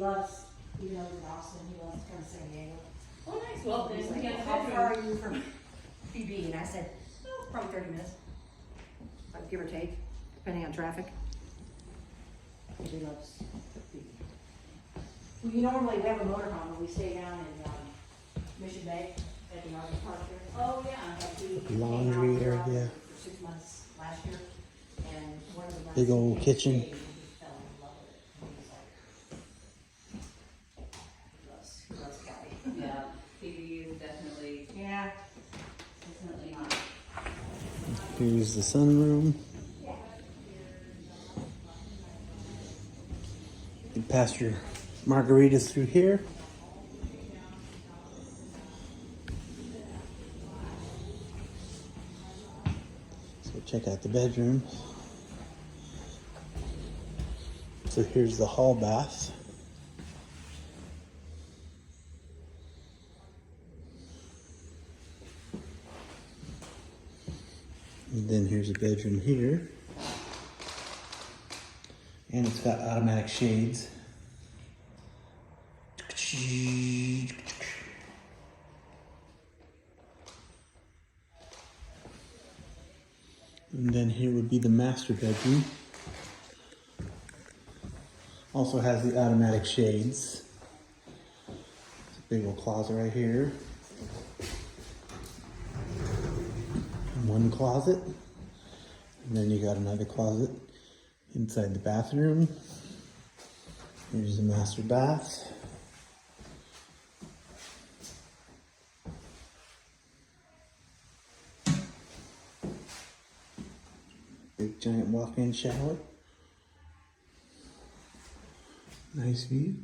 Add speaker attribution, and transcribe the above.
Speaker 1: loves, even though he's in Austin, he loves to come to San Diego.
Speaker 2: Oh, nice. Well,
Speaker 1: He's
Speaker 2: then
Speaker 1: like,
Speaker 2: we got the
Speaker 1: how far
Speaker 2: bedroom.
Speaker 1: are you from BB? And I said, oh, probably 30 minutes. Like, give or take, depending on traffic. He loves BB. We normally, we have a motorhome, and we stay down in Mission Bay at the Market Park here.
Speaker 2: Oh, yeah.
Speaker 1: And he came
Speaker 3: Laundry
Speaker 1: out here
Speaker 3: area.
Speaker 1: for 6 months last year. And one of the months
Speaker 3: Big old
Speaker 1: he
Speaker 3: kitchen.
Speaker 1: stayed, he fell in love with it. And he was like, he loves Cali.
Speaker 2: Yeah, PB is definitely
Speaker 1: Yeah.
Speaker 2: not.
Speaker 3: Here's the sunroom. You pass your margaritas through here. So check out the bedrooms. So here's the hall bath. And then here's a bedroom here. And it's got automatic shades. And then here would be the master bedroom. Also has the automatic shades. It's a big old closet right here. One closet. And then you got another closet inside the bathroom. Here's the master bath. Big giant walk-in shower. Nice view.